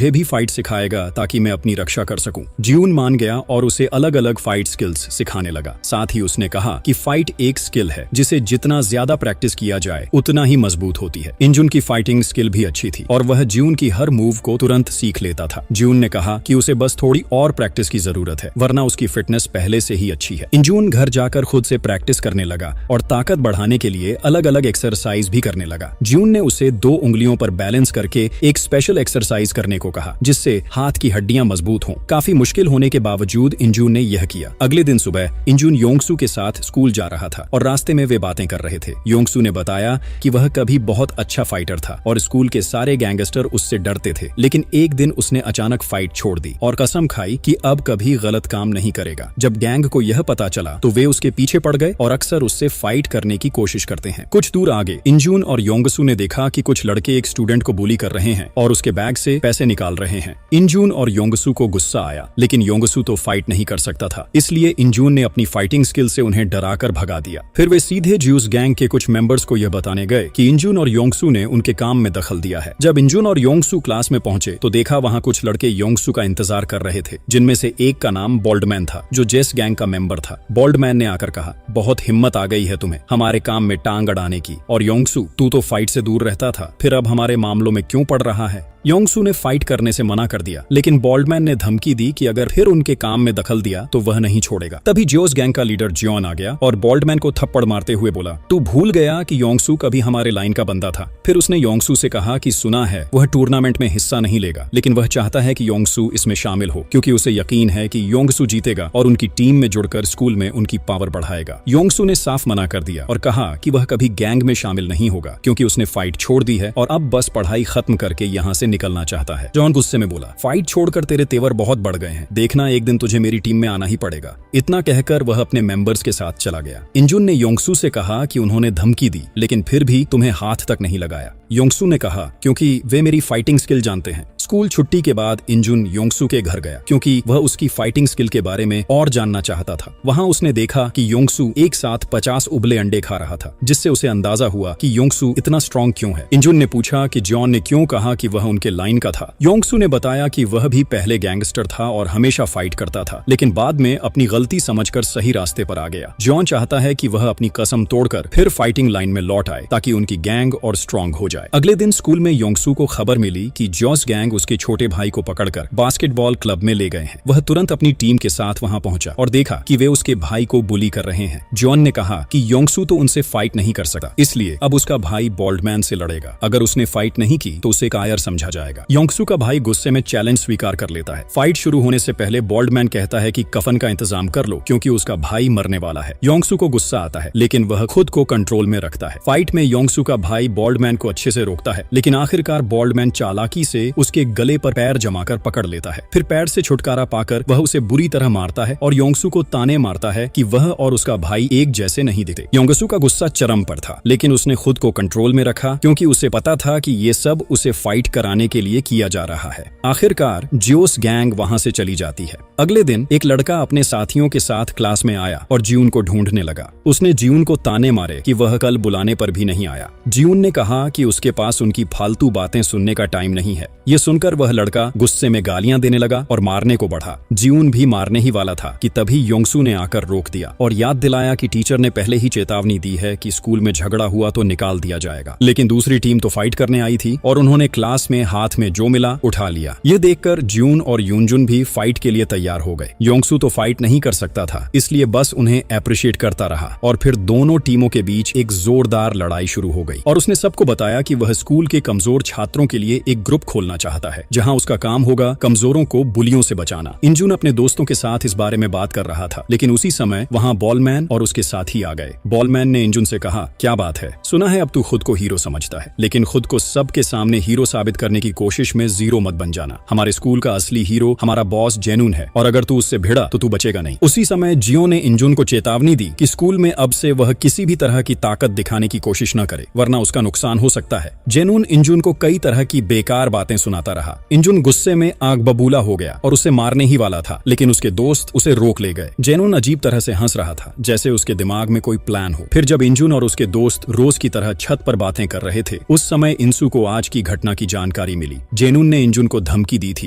मुझे भी फाइट सिखाएगा ताकि मैं अपनी रक्षा कर सकूं। जियून मान गया और उसे अलग अलग फाइट स्किल्स सिखाने लगा। साथ ही उसने कहा कि फाइट एक स्किल है जिसे जितना ज्यादा प्रैक्टिस किया जाए उतना ही मजबूत होती है। इंजुन की फाइटिंग स्किल भी अच्छी थी और वह जियून की हर मूव को तुरंत सीख लेता था। जियून ने कहा कि उसे बस थोड़ी और प्रैक्टिस की जरूरत है, वरना उसकी फिटनेस पहले से ही अच्छी है। इंजुन घर जाकर खुद से प्रैक्टिस करने लगा और ताकत बढ़ाने के लिए अलग अलग एक्सरसाइज भी करने लगा। जियून ने उसे 2 उंगलियों पर बैलेंस करके एक स्पेशल एक्सरसाइज करने को कहा जिससे हाथ की हड्डियां मजबूत हों। काफी मुश्किल होने के बावजूद इंजुन ने यह किया। अगले दिन सुबह इंजुन योंगसू के साथ स्कूल जा रहा था और रास्ते में वे बातें कर रहे थे। योंगसू ने बताया कि वह कभी बहुत अच्छा फाइटर था और स्कूल के सारे गैंगस्टर उससे डरते थे, लेकिन एक दिन उसने अचानक फाइट छोड़ दी और कसम खाई कि अब कभी गलत काम नहीं करेगा। जब गैंग को यह पता चला तो वे उसके पीछे पड़ गए और अक्सर उससे फाइट करने की कोशिश करते हैं। कुछ दूर आगे इंजुन और योंगसू ने देखा कि कुछ लड़के एक स्टूडेंट को बुली कर रहे हैं और उसके बैग से पैसे निकाल रहे हैं। इंजुन और योंगसू को गुस्सा आया, लेकिन योंगसू तो फाइट नहीं कर सकता था, इसलिए इंजुन ने अपनी फाइटिंग स्किल से उन्हें डराकर भगा दिया। फिर वे सीधे ज्यूस गैंग के कुछ मेंबर्स को यह बताने गए कि इंजुन और योंगसू ने उनके काम में दखल दिया है। जब इंजुन और योंगसू क्लास में पहुंचे तो देखा वहां कुछ लड़के योंगसू का इंतजार कर रहे थे, जिनमें से एक का नाम बोल्डमैन था जो जेस गैंग का मेंबर था। बोल्डमैन ने आकर कहा, बहुत हिम्मत आ गई है तुम्हें हमारे काम में टांग अड़ाने की, और योंगसू तू तो फाइट से दूर रहता था, फिर अब हमारे मामलों में क्यों पड़ रहा है। योंगसू ने फाइट करने से मना कर दिया, लेकिन बोल्डमैन ने धमकी दी कि अगर फिर उनके काम में दखल दिया तो वह नहीं छोड़ेगा। तभी जोस गैंग का लीडर जियोन आ गया और बोल्डमैन को थप्पड़ मारते हुए बोला, तू भूल गया कि योंगसू कभी हमारे लाइन का बंदा था। फिर उसने योंगसू से कहा कि सुना है वह टूर्नामेंट में हिस्सा नहीं लेगा, लेकिन वह चाहता है कि योंगसू इसमें शामिल हो क्योंकि उसे यकीन है कि योंगसू जीतेगा और उनकी टीम में जुड़कर स्कूल में उनकी पावर बढ़ाएगा। योंगसू ने साफ मना कर दिया और कहा कि वह कभी गैंग में शामिल नहीं होगा क्योंकि उसने फाइट छोड़ दी है और अब बस पढ़ाई खत्म करके यहाँ से निकलना चाहता है। जॉन गुस्से में बोला, फाइट छोड़कर तेरे तेवर बहुत बढ़ गए हैं, देखना एक दिन तुझे मेरी टीम में आना ही पड़ेगा। इतना कहकर वह अपने मेंबर्स के साथ चला गया। इंजुन ने योंगसू से कहा कि उन्होंने धमकी दी, लेकिन फिर भी तुम्हें हाथ तक नहीं लगाया। योंगसू ने कहा, क्योंकि वे मेरी फाइटिंग स्किल जानते हैं। स्कूल छुट्टी के बाद इंजुन योंगसू के घर गया क्योंकि वह उसकी फाइटिंग स्किल के बारे में और जानना चाहता था। वहां उसने देखा कि योंगसू एक साथ 50 उबले अंडे खा रहा था, जिससे उसे अंदाजा हुआ कि योंगसू इतना स्ट्रॉन्ग क्यों है। इंजुन ने पूछा कि जॉन ने क्यों कहा कि वह उनके लाइन का था। योंगसू ने बताया कि वह भी पहले गैंगस्टर था और हमेशा फाइट करता था, लेकिन बाद में अपनी गलती समझकर सही रास्ते पर आ गया। जॉन चाहता है कि वह अपनी कसम तोड़कर फिर फाइटिंग लाइन में लौट आए ताकि उनकी गैंग और स्ट्रॉन्ग हो जाए। अगले दिन स्कूल में योंगसू को खबर मिली कि जॉस गैंग उसके छोटे भाई को पकड़कर बास्केटबॉल क्लब में ले गए हैं। वह तुरंत अपनी टीम के साथ वहां पहुंचा और देखा कि वे उसके भाई को बुली कर रहे हैं। जॉन ने कहा कि योंगसू तो उनसे फाइट नहीं कर सकता, इसलिए अब उसका भाई बोल्डमैन से लड़ेगा। अगर उसने फाइट नहीं की तो उसे कायर समझा जाएगा। योंगसू का भाई गुस्से में चैलेंज स्वीकार कर लेता है। फाइट शुरू होने से पहले बोल्डमैन कहता है कि कफन का इंतजाम कर लो क्योंकि उसका भाई मरने वाला है। योंगसू को गुस्सा आता है, लेकिन वह खुद को कंट्रोल में रखता है। फाइट में योंगसू का भाई बोल्डमैन को अच्छे से रोकता है, लेकिन आखिरकार बोल्डमैन चालाकी से उसके गले पर पैर जमाकर पकड़ लेता है। फिर पैर से छुटकारा पाकर वह उसे बुरी तरह मारता है और योंगसू को ताने मारता है कि वह और उसका भाई एक जैसे नहीं दिखते। योंगसू का गुस्सा चरम पर था, लेकिन उसने खुद को कंट्रोल में रखा क्योंकि उसे पता था कि ये सब उसे फाइट कराने के लिए किया जा रहा है। आखिरकार जियोस गैंग वहां से चली जाती है। अगले दिन एक लड़का अपने साथियों के साथ क्लास में आया और जियून को ढूंढने लगा। उसने जियून को ताने मारे कि वह कल बुलाने पर भी नहीं आया। जियून ने कहा कि उसके पास उनकी फालतू बातें सुनने का टाइम नहीं है। ये सुनकर वह लड़का गुस्से में गालियां देने लगा और मारने को बढ़ा। जियून भी मारने ही वाला था कि तभी योंगसू ने आकर रोक दिया और याद दिलाया कि टीचर ने पहले ही चेतावनी दी है कि स्कूल में झगड़ा हुआ तो निकाल दिया जाएगा। लेकिन दूसरी टीम तो फाइट करने आई थी और उन्होंने क्लास में हाथ में जो मिला उठा लिया। ये देखकर जियून और यूनजुन भी फाइट के लिए तैयार हो गए। योंगसू तो फाइट नहीं कर सकता था, इसलिए बस उन्हें अप्रिशिएट करता रहा और फिर दोनों टीमों के बीच एक जोरदार लड़ाई शुरू हो गई और उसने सबको बताया कि वह स्कूल के कमजोर छात्रों के लिए एक ग्रुप खोलना चाहता है जहां उसका काम होगा कमजोरों को बुलियों से बचाना। इंजुन अपने दोस्तों के साथ इस बारे में बात कर रहा था, लेकिन उसी समय वहां बॉलमैन और उसके साथी आ गए। बॉलमैन ने इंजुन से कहा, क्या बात है, सुना है अब तू खुद को हीरो समझता है, लेकिन खुद को सबके सामने हीरो साबित करने की कोशिश में जीरो मत बन जाना। हमारे स्कूल का असली हीरो हमारा बॉस जेनून है और अगर तू उससे भिड़ा तो तू बचेगा नहीं। उसी समय जियो ने इंजुन को चेतावनी दी कि स्कूल में अब से वह किसी भी तरह की ताकत दिखाने की कोशिश न करे, वरना उसका नुकसान हो सकता सकता है। जेनून इंजुन को कई तरह की बेकार बातें सुनाता रहा। इंजुन गुस्से में आग बबूला हो गया और उसे मारने ही वाला था, लेकिन उसके दोस्त उसे रोक ले गए। जेनून अजीब तरह से हंस रहा था, जैसे उसके दिमाग में कोई प्लान हो। फिर जब इंजुन और उसके दोस्त रोज की तरह छत पर बातें कर रहे थे, उस समय इंसू को आज की घटना की जानकारी मिली। जेनून ने इंजुन को धमकी दी थी